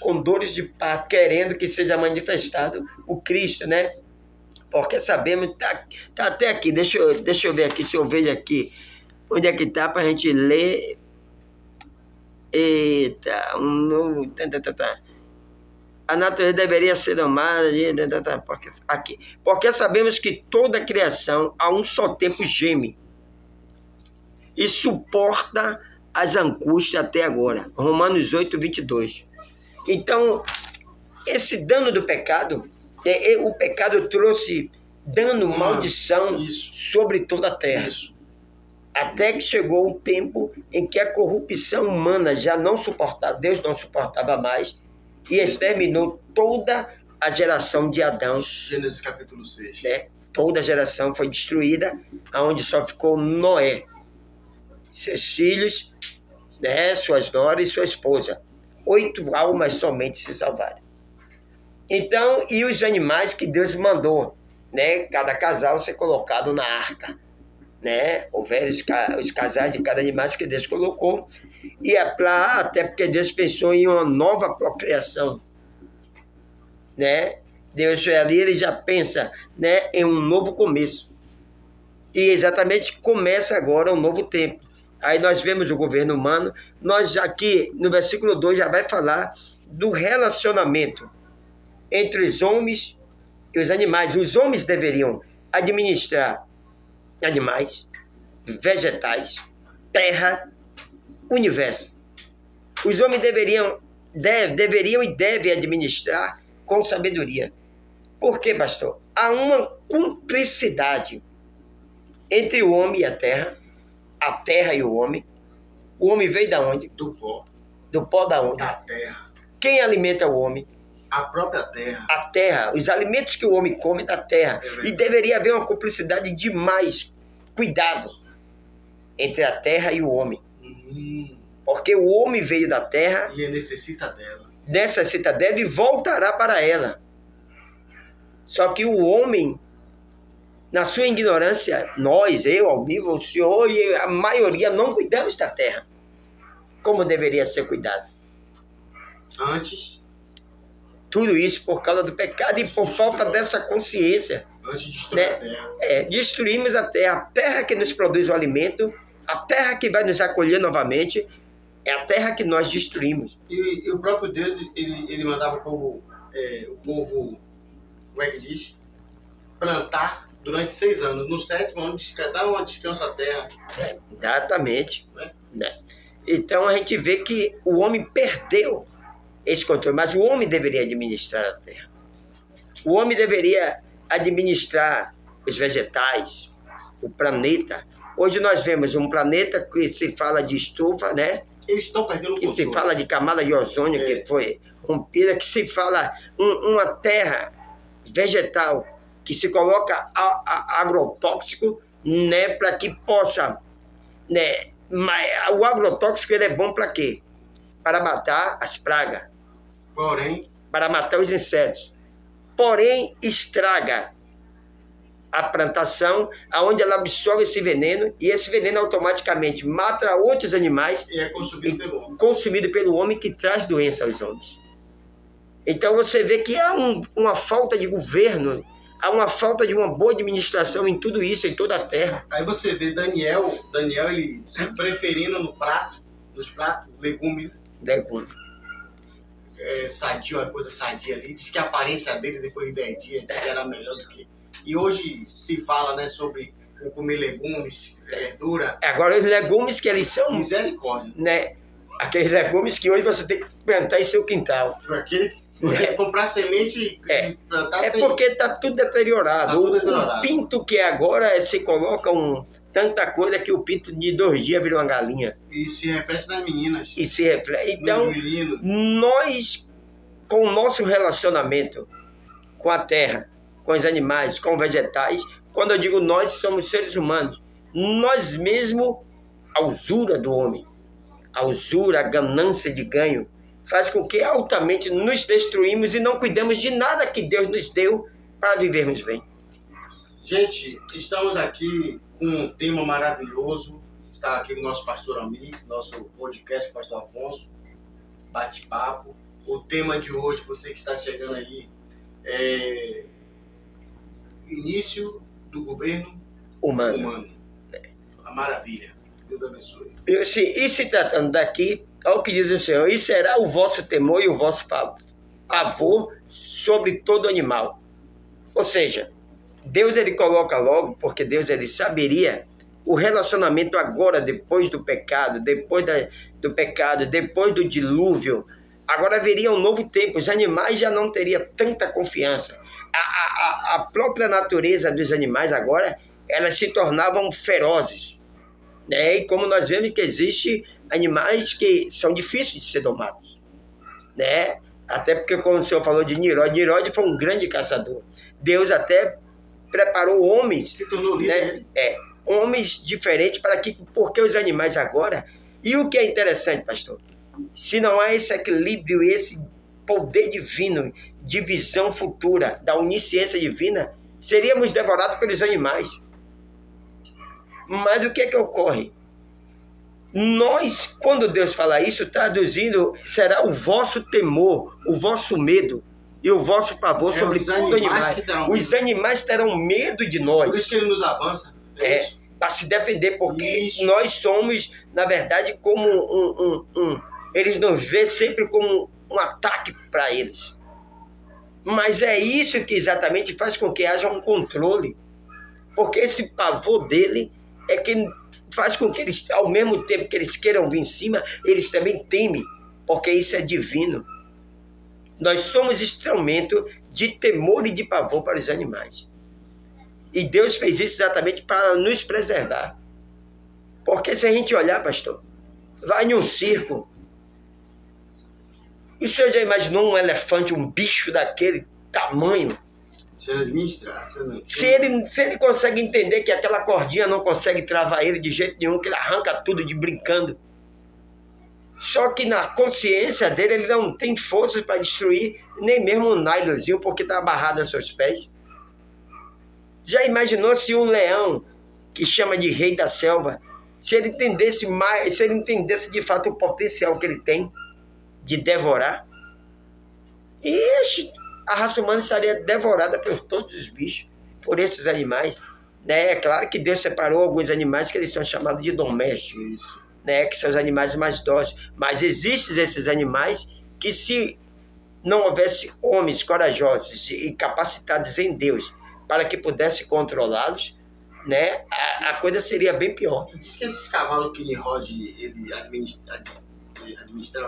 Com dores de parto, querendo que seja manifestado o Cristo, né? Porque sabemos, tá até aqui, deixa eu ver aqui, se eu vejo aqui, onde é que tá para a gente ler. Eita, a natureza deveria ser amada porque sabemos que toda a criação a um só tempo geme e suporta as angústias até agora. Romanos 8, 22. Então, esse dano do pecado, o pecado trouxe dano, maldição sobre toda a terra. Até que chegou o tempo em que a corrupção humana já não suportava, Deus não suportava mais, e exterminou toda a geração de Adão. Gênesis capítulo 6. Né? Toda a geração foi destruída, onde só ficou Noé, seus filhos, né, suas noras e sua esposa. 8 almas somente se salvaram. Então, e os animais que Deus mandou, né, cada casal ser colocado na arca. Né? Houveram os casais de cada animal que Deus colocou, e até porque Deus pensou em uma nova procriação. Né? Deus ali, ele já pensa, né, em um novo começo. E exatamente começa agora um novo tempo. Aí nós vemos o governo humano, nós aqui no versículo 2 já vai falar do relacionamento entre os homens e os animais. Os homens deveriam administrar animais, vegetais, terra, universo. Os homens deveriam e devem administrar com sabedoria. Por quê, pastor? Há uma cumplicidade entre o homem e a terra e o homem. O homem veio da onde? Do pó. Do pó da onde? Da terra. Quem alimenta o homem? A própria terra. A terra. Os alimentos que o homem come da terra. E deveria haver uma cumplicidade de mais cuidado entre a terra e o homem. Porque o homem veio da terra. E necessita dela. Necessita dela e voltará para ela. Só que o homem, na sua ignorância, nós, eu, Albiva, o senhor e a maioria não cuidamos da terra como deveria ser cuidado. Antes. Tudo isso por causa do pecado e por falta dessa consciência. Antes de destruir, né, a terra. Destruímos a terra que nos produz o alimento, a terra que vai nos acolher novamente, é a terra que nós destruímos. E o próprio Deus, ele mandava o povo, como é que diz? Plantar durante 6 anos. No 7º ano, dar um descanso à terra. Exatamente. Né? Então a gente vê que o homem perdeu esse controle, mas o homem deveria administrar a terra. O homem deveria administrar os vegetais, o planeta. Hoje nós vemos um planeta que se fala de estufa, né? Eles estão perdendo o controle. Que se fala de camada de ozônio que foi rompida, que se fala uma terra vegetal, que se coloca agrotóxico, né, para que possa, né, o agrotóxico ele é bom para quê? Para matar as pragas. Porém, para matar os insetos. Porém, estraga a plantação, aonde ela absorve esse veneno, e esse veneno automaticamente mata outros animais e é consumido pelo homem, que traz doença aos homens. Então você vê que há uma falta de governo, há uma falta de uma boa administração em tudo isso, em toda a terra. Aí você vê Daniel ele preferindo nos pratos, legumes. Sadio, uma coisa sadia ali. Diz que a aparência dele depois de 10 dias diz que era melhor do que... E hoje se fala, né, sobre comer legumes, verdura. Agora os legumes que eles são... Misericórdia. Né? Aqueles legumes que hoje você tem que plantar em seu quintal. Aquele que você comprar semente e plantar sem... porque está tudo deteriorado. Tá tudo deteriorado. O pinto que agora se coloca tanta coisa que o pinto de 2 dias vira uma galinha. E se reflete nas meninas. Então, nós, com o nosso relacionamento com a terra, com os animais, com os vegetais, quando eu digo nós, somos seres humanos, nós mesmos, a usura do homem, a usura, a ganância de ganho, faz com que altamente nos destruímos e não cuidamos de nada que Deus nos deu para vivermos bem. Gente, estamos aqui com um tema maravilhoso. Está aqui o nosso pastor amigo, nosso podcast, pastor Afonso, bate-papo. O tema de hoje, você que está chegando aí, é início do governo humano. A maravilha. Deus abençoe. E se tratando daqui, olha o que diz o Senhor: e será o vosso temor e o vosso pavor sobre todo animal. Ou seja, Deus ele coloca logo, porque Deus ele saberia o relacionamento agora, depois do pecado, depois do dilúvio. Agora haveria um novo tempo, os animais já não teriam tanta confiança. A própria natureza dos animais agora, elas se tornavam ferozes. Né? E como nós vemos que existem animais que são difíceis de ser domados. Né? Até porque, como o senhor falou de Nimrod foi um grande caçador. Deus até preparou homens, Se tornou líder. né? Homens diferentes porque os animais agora... E o que é interessante, pastor? Se não há esse equilíbrio, esse poder divino, de visão futura, da onisciência divina, seríamos devorados pelos animais. Mas o que é que ocorre? Nós, quando Deus fala isso, traduzindo, será o vosso temor, o vosso medo e o vosso pavor sobre todo animal. Os animais terão medo de nós. Por isso que ele nos avança. Para se defender, porque nós somos, na verdade, como eles nos veem sempre como um ataque para eles. Mas é isso que exatamente faz com que haja um controle. Porque esse pavor dele é que faz com que eles, ao mesmo tempo que eles queiram vir em cima, eles também temem, porque isso é divino. Nós somos instrumento de temor e de pavor para os animais. E Deus fez isso exatamente para nos preservar. Porque se a gente olhar, pastor, vai em um circo, e o senhor já imaginou um elefante, um bicho daquele tamanho? Se ele administra, se ele consegue entender que aquela cordinha não consegue travar ele de jeito nenhum, que ele arranca tudo de brincando. Só que na consciência dele, ele não tem forças para destruir nem mesmo um nylonzinho, porque está amarrado aos seus pés. Já imaginou se um leão, que chama de rei da selva, se ele entendesse de fato o potencial que ele tem de devorar? A raça humana estaria devorada por todos os bichos, por esses animais. Né? É claro que Deus separou alguns animais que eles são chamados de domésticos, né? Que são os animais mais dóceis. Mas existem esses animais que, se não houvesse homens corajosos e capacitados em Deus para que pudesse controlá-los, né? A coisa seria bem pior. Diz que esses cavalos que Nimrod ele administrava,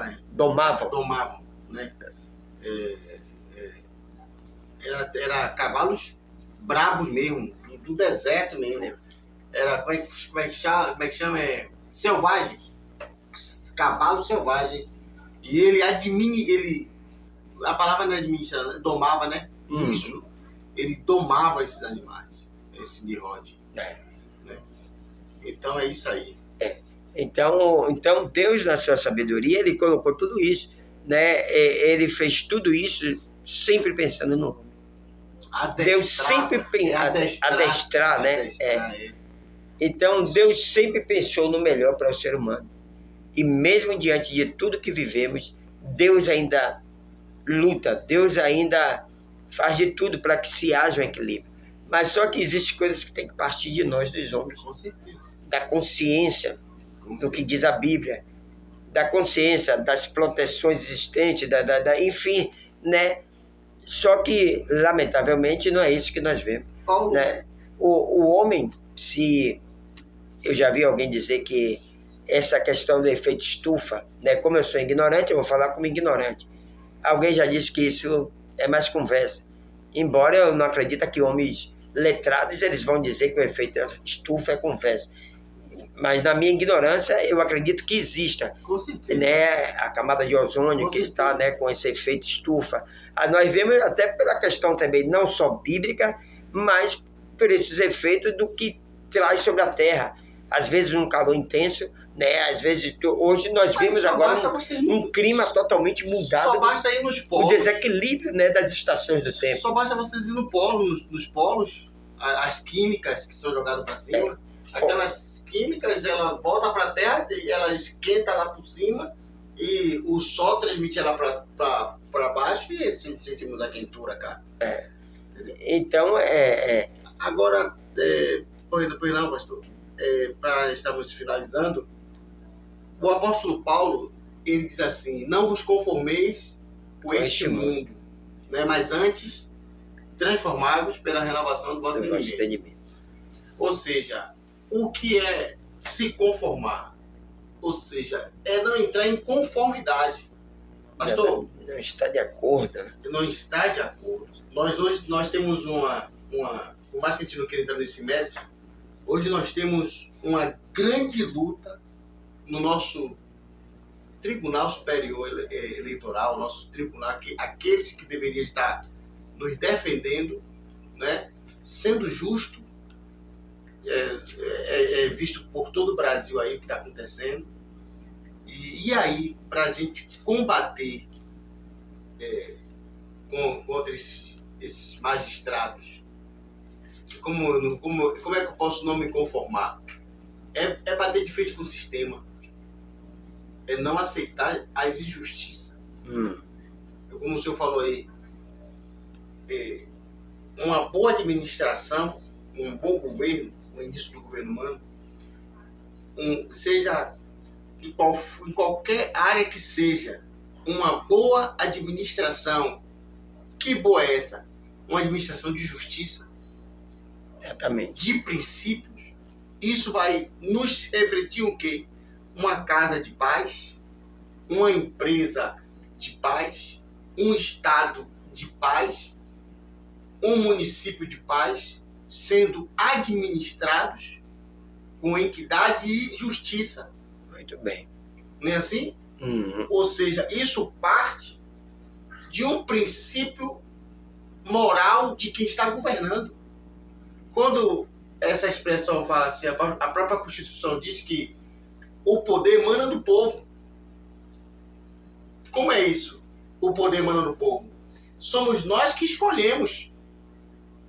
né? Domavam, né? Era cavalos brabos mesmo, do deserto mesmo. Era, como é que chama? Selvagem. Cavalo selvagem. E ele a palavra não é administrar, né? Domava, né? Isso. Ele domava esses animais, esse Nimrod. Né? Então é isso aí. Então Deus, na sua sabedoria, ele colocou tudo isso, né? Ele fez tudo isso sempre pensando no homem. Deus sempre adestrar, né? Então Deus sempre pensou no melhor para o ser humano. E mesmo diante de tudo que vivemos, Deus ainda luta, Deus ainda faz de tudo para que se haja um equilíbrio. Mas só que existem coisas que tem que partir de nós, dos homens. Com certeza. Da consciência, do que diz a Bíblia, da consciência, das proteções existentes, enfim, né? Só que, lamentavelmente, não é isso que nós vemos. Né? O homem, se... Eu já vi alguém dizer que essa questão do efeito estufa, né? Como eu sou ignorante, eu vou falar como ignorante. Alguém já disse que isso é mais conversa. Embora eu não acredite que homens letrados, eles vão dizer que o efeito estufa é conversa. Mas na minha ignorância, eu acredito que exista, né, a camada de ozônio que está, né, com esse efeito estufa. Nós vemos até pela questão também, não só bíblica, mas por esses efeitos do que traz sobre a Terra. Às vezes um calor intenso, né? Às vezes, hoje nós vemos agora um clima totalmente mudado. Só basta ir nos polos. O desequilíbrio, né, das estações do tempo. Só basta vocês ir no polo, nos polos, as químicas que são jogadas para cima. Aquelas químicas, ela volta para a Terra, ela esquenta lá por cima e o Sol transmite ela para baixo e sentimos a quentura, cara. Então, Agora, pois não, pastor, para estarmos finalizando, o apóstolo Paulo, ele diz assim: não vos conformeis com este mundo, né? Mas antes, transformai-vos pela renovação do vosso entendimento. Ou seja, o que é se conformar? Ou seja, é não entrar em conformidade. Pastor, não está de acordo. Não está de acordo. Hoje nós temos por mais que a gente não queira entrar nesse mérito, hoje nós temos uma grande luta no nosso Tribunal Superior Eleitoral, nosso tribunal, aqueles que deveriam estar nos defendendo, né, sendo justo, visto por todo o Brasil aí o que está acontecendo. E aí, para a gente combater contra esses magistrados, como é que eu posso não me conformar? É bater de frente com o sistema. É não aceitar as injustiças. Como o senhor falou aí, uma boa administração, um bom governo, o início do governo humano, seja em qualquer área que seja, uma boa administração. Que boa é essa? Uma administração de justiça, exatamente, de princípios. Isso vai nos refletir o quê? Uma casa de paz, uma empresa de paz, um estado de paz, um município de paz, sendo administrados com equidade e justiça. Muito bem. Não é assim? Ou seja, isso parte de um princípio moral de quem está governando. Quando essa expressão fala assim, a própria Constituição diz que o poder emana do povo. Como é isso? O poder emana do povo. Somos nós que escolhemos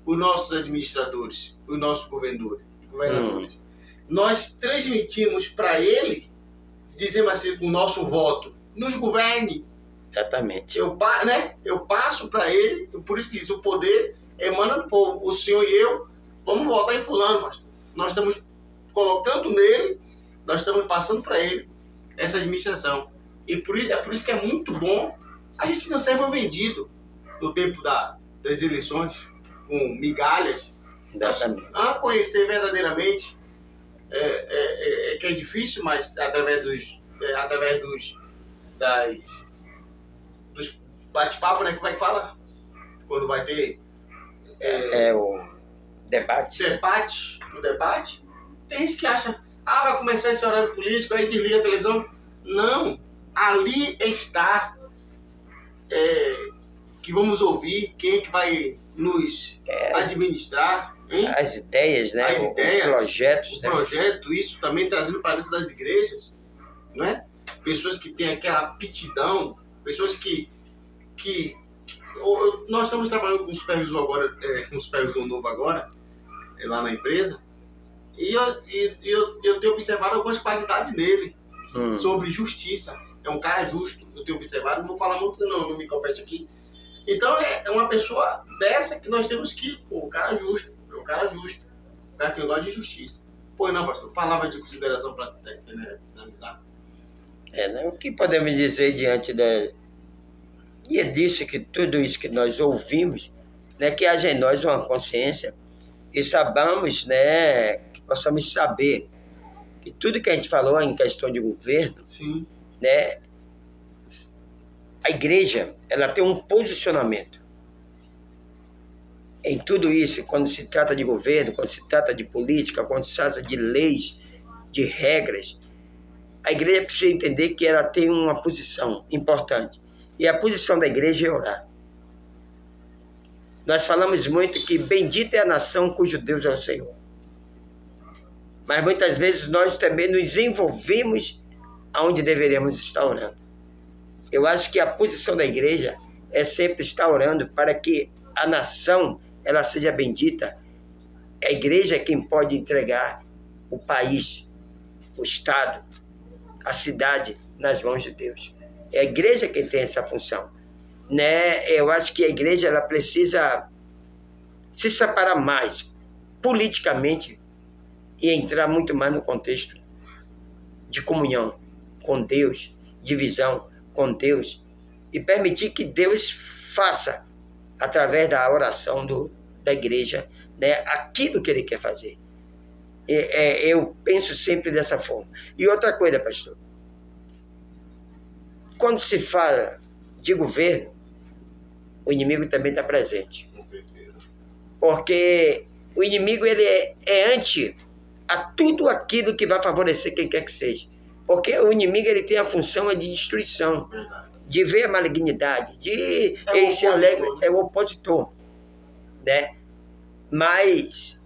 os nossos administradores, os nossos governadores. Nós transmitimos para ele, dizemos assim, com o nosso voto, nos governe. Exatamente. Eu passo para ele, por isso que diz, o poder emana do povo. O senhor e eu vamos votar em fulano, pastor. Nós estamos colocando nele, nós estamos passando para ele essa administração. E é por isso que é muito bom a gente não ser vendido no tempo das eleições, com migalhas. Exatamente. A conhecer verdadeiramente que é difícil, mas através dos bate-papo, né? Como é que fala? Quando vai ter o debate. O debate. Tem gente que acha, vai começar esse horário político, aí desliga a televisão. Não, ali está que vamos ouvir quem é que vai nos administrar. Hein? As ideias, né? As ideias, os projetos. O projeto, isso também trazendo para dentro das igrejas, né? Pessoas que têm aquela aptidão, pessoas que nós estamos trabalhando com um supervisor agora, um supervisor novo agora, lá na empresa, e eu tenho observado algumas qualidades dele sobre justiça. É um cara justo, eu tenho observado, não vou falar muito não me compete aqui. Então é uma pessoa dessa que nós temos que, o cara justo, o cara que gosta de justiça. Pois não, pastor, falava de consideração para finalizar. O que podemos dizer diante e é disso que tudo isso que nós ouvimos, né, que haja em nós uma consciência e sabamos, né, que possamos saber que tudo que a gente falou em questão de governo, sim, né, a igreja, ela tem um posicionamento em tudo isso, quando se trata de governo, quando se trata de política, quando se trata de leis, de regras. A igreja precisa entender que ela tem uma posição importante. E a posição da igreja é orar. Nós falamos muito que bendita é a nação cujo Deus é o Senhor. Mas muitas vezes nós também nos envolvemos aonde deveríamos estar orando. Eu acho que a posição da igreja é sempre estar orando para que a nação ela seja bendita. A igreja é quem pode entregar o país, o estado, a cidade nas mãos de Deus. É a igreja quem tem essa função, né? Eu acho que a igreja ela precisa se separar mais politicamente e entrar muito mais no contexto de comunhão com Deus, de visão com Deus. e permitir que Deus faça, através da oração da igreja, né, aquilo que Ele quer fazer. Eu penso sempre dessa forma. E outra coisa, pastor, quando se fala de governo, o inimigo também está presente. Com certeza. Porque o inimigo ele é anti a tudo aquilo que vai favorecer quem quer que seja. Porque o inimigo ele tem a função de destruição, Verdade. de ver a malignidade, ele o se alegra, opositor. é o opositor, né? Mas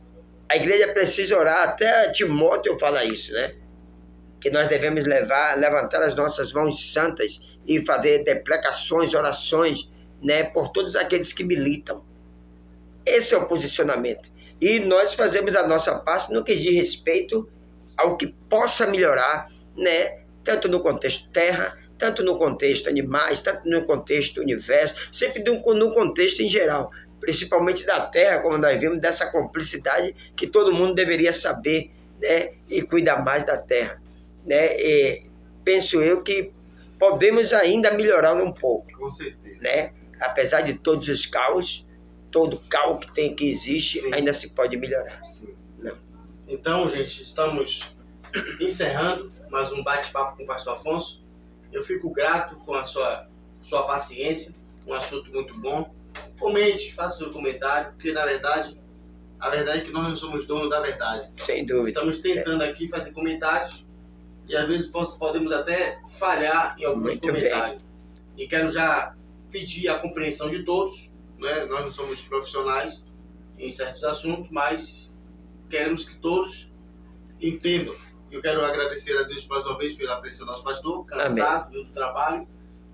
a igreja precisa orar, até Timóteo fala isso, né? Que nós devemos levantar as nossas mãos santas e fazer deprecações, orações, né, por todos aqueles que militam. Esse é o posicionamento. E nós fazemos a nossa parte no que diz respeito ao que possa melhorar, né, tanto no contexto terra, tanto no contexto animais, tanto no contexto universo, sempre no contexto em geral, principalmente da terra, como nós vimos, dessa cumplicidade que todo mundo deveria saber, né, e cuidar mais da terra, né? E penso eu que podemos ainda melhorar um pouco, Com certeza. né? Apesar de todos os caos, todo caos que existe, Sim. ainda se pode melhorar. Sim. Não. Então, gente, estamos encerrando mais um bate-papo com o pastor Afonso. Eu fico grato com a sua paciência, um assunto muito bom. Comente, faça seu comentário, porque na verdade, a verdade é que nós não somos donos da verdade. Sem dúvida. Estamos tentando aqui fazer comentários e às vezes podemos até falhar em alguns Muito comentários. E quero já pedir a compreensão de todos, né? Nós não somos profissionais em certos assuntos, mas queremos que todos entendam. Eu quero agradecer a Deus mais uma vez pela presença do nosso pastor, cansado do trabalho,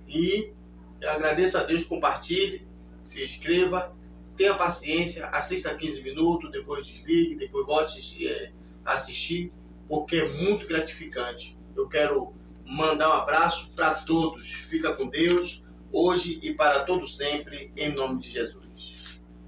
e eu agradeço a Deus, compartilhe, se inscreva, tenha paciência, assista 15 minutos, depois desligue, depois volte a assistir, porque é muito gratificante. Eu quero mandar um abraço para todos. Fica com Deus, hoje e para todos sempre, em nome de Jesus.